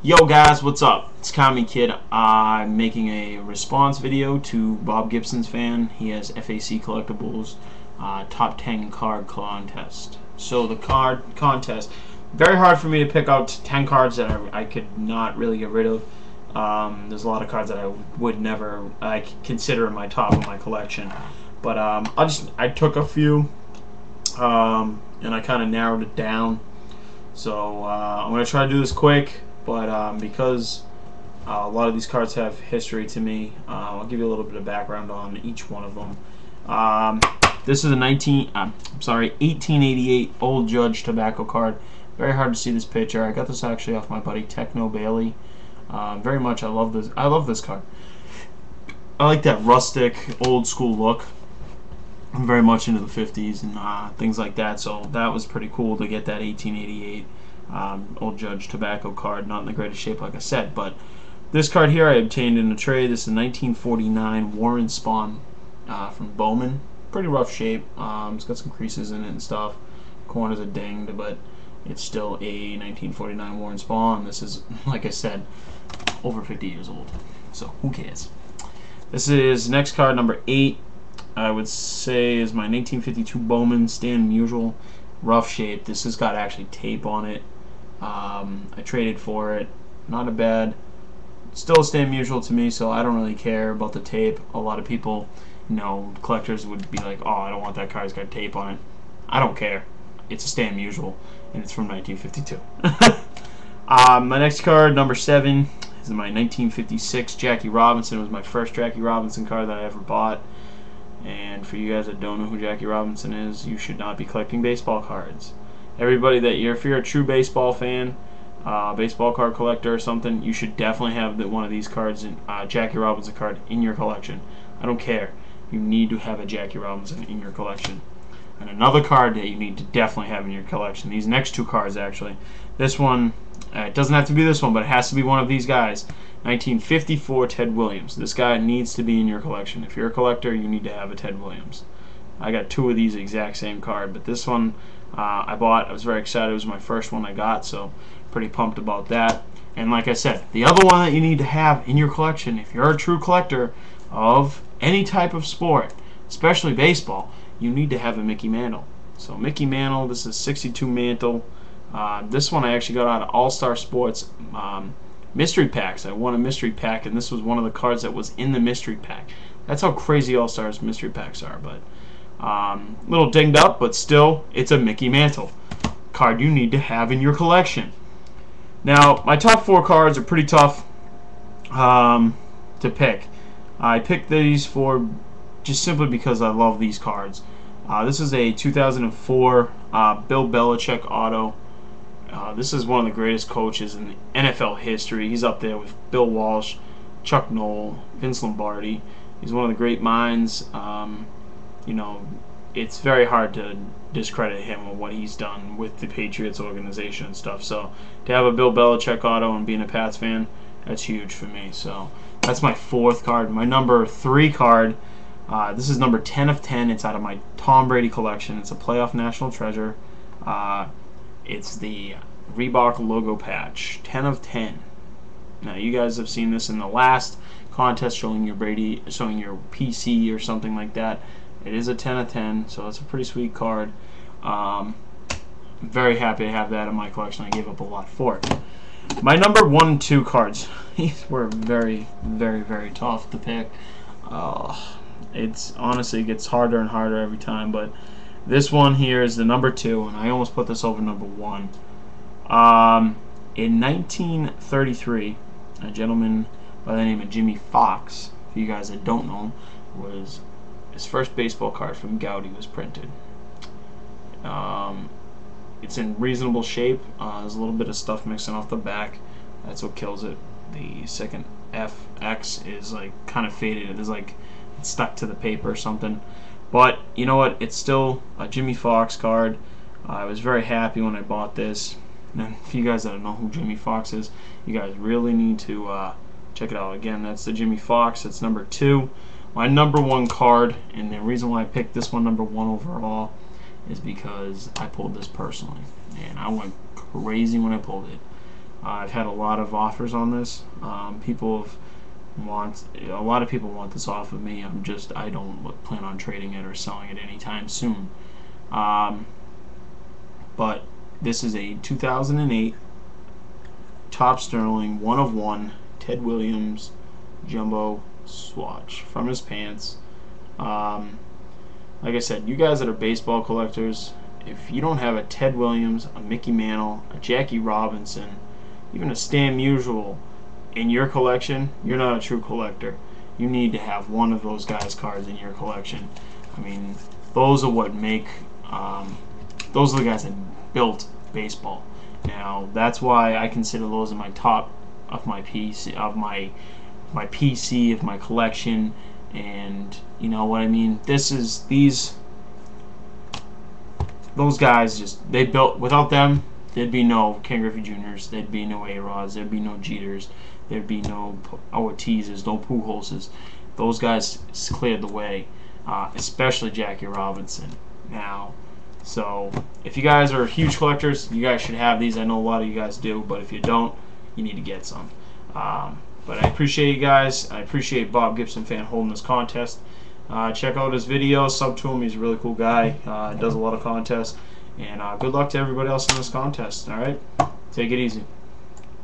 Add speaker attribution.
Speaker 1: Yo guys, what's up? It's Kami Kid. I'm making a response video to Bob Gibson's fan. He has FAC Collectibles top 10 card contest. So the card contest, very hard for me to pick out 10 cards that I could not really get rid of. There's a lot of cards that I would never consider in my top of my collection. But I took a few and I kind of narrowed it down. So I'm going to try to do this quick. But because a lot of these cards have history to me, I'll give you a little bit of background on each one of them. This is a 1888 Old Judge tobacco card. Very hard to see this picture. I got this actually off my buddy Techno Bailey. Very much, I love this. I love this card. I like that rustic, old school look. I'm very much into the 50s and things like that. So that was pretty cool to get that 1888. Old Judge tobacco card, not in the greatest shape like I said, but this card here I obtained in a trade. This is a 1949 Warren Spawn from Bowman. Pretty rough shape. It's got some creases in it and stuff. Corners are dinged, but it's still a 1949 Warren Spawn. This is, like I said, over 50 years old, so who cares. This is next card, number 8. I would say is my 1952 Bowman Stan Musial. Rough shape. This has got actually tape on it. I traded for it. Not a bad. Still a Stan Musial to me, so I don't really care about the tape. A lot of people, you know, collectors would be like, "Oh, I don't want that card. It's got tape on it." I don't care. It's a Stan Musial, and it's from 1952. My next card, number 7, is my 1956 Jackie Robinson. It was my first Jackie Robinson card that I ever bought. And for you guys that don't know who Jackie Robinson is, you should not be collecting baseball cards. Everybody that if you're a true baseball fan, baseball card collector or something, you should definitely have one of these cards, Jackie Robinson card, in your collection. I don't care. You need to have a Jackie Robinson in your collection. And another card that you need to definitely have in your collection. These next two cards, actually. This one, it doesn't have to be this one, but it has to be one of these guys. 1954 Ted Williams. This guy needs to be in your collection. If you're a collector, you need to have a Ted Williams. I got 2 of these exact same card, but this one I bought. I was very excited. It was my first one I got, so pretty pumped about that. And like I said, the other one that you need to have in your collection, if you're a true collector of any type of sport, especially baseball, you need to have a Mickey Mantle. So Mickey Mantle, this is 62 Mantle. This one I actually got out of All-Star Sports mystery packs. I won a mystery pack, and this was one of the cards that was in the mystery pack. That's how crazy All-Stars mystery packs are. But a little dinged up, but still, it's a Mickey Mantle card you need to have in your collection. Now, my top 4 cards are pretty tough to pick. I picked these for just simply because I love these cards. This is a 2004 Bill Belichick auto. This is one of the greatest coaches in NFL history. He's up there with Bill Walsh, Chuck Noll, Vince Lombardi. He's one of the great minds. You know, it's very hard to discredit him or what he's done with the Patriots organization and stuff. So to have a Bill Belichick auto and being a Pats fan, that's huge for me. So that's my 4th card. My number 3 card, this is number 10 of 10. It's out of my Tom Brady collection. It's a playoff national treasure. It's the Reebok logo patch, 10 of 10. Now you guys have seen this in the last contest showing your Brady, showing your PC or something like that. It is a 10 of 10, so it's a pretty sweet card. Very happy to have that in my collection. I gave up a lot for it. My number 1 and 2 cards, these were very, very, very tough to pick. It's honestly gets harder and harder every time, but this one here is the number 2, and I almost put this over number 1. In 1933, a gentleman by the name of Jimmy Fox, for you guys that don't know, was his first baseball card from Gowdy was printed. It's in reasonable shape. There's a little bit of stuff mixing off the back. That's what kills it. The second FX is like kind of faded. It is like it's stuck to the paper or something. But you know what? It's still a Jimmy Fox card. I was very happy when I bought this. And if you guys don't know who Jimmy Fox is, you guys really need to check it out. Again, that's the Jimmy Fox. It's number 2. My number 1 card, and the reason why I picked this one number 1 overall, is because I pulled this personally, and I went crazy when I pulled it. I've had a lot of offers on this. A lot of people want this off of me. I don't plan on trading it or selling it anytime soon. But this is a 2008 Top Sterling 1 of 1 Ted Williams jumbo swatch from his pants. Like I said, you guys that are baseball collectors, if you don't have a Ted Williams, a Mickey Mantle, a Jackie Robinson, even a Stan Musial in your collection, you're not a true collector. You need to have one of those guys' cards in your collection. I mean, those are what make those are the guys that built baseball. Now that's why I consider those in my top of my PC of my collection. And you know what I mean, those guys just, they built, without them there'd be no Ken Griffey Jr.'s, there'd be no A-Rods, there'd be no Jeters, there'd be no Ortizes, no Pujolses. Those guys cleared the way, especially Jackie Robinson. Now, so if you guys are huge collectors, you guys should have these. I know a lot of you guys do, but if you don't, you need to get some. But I appreciate you guys. I appreciate Bob Gibson fan holding this contest. Check out his videos, sub to him. He's a really cool guy. Does a lot of contests. And good luck to everybody else in this contest. Alright? Take it easy.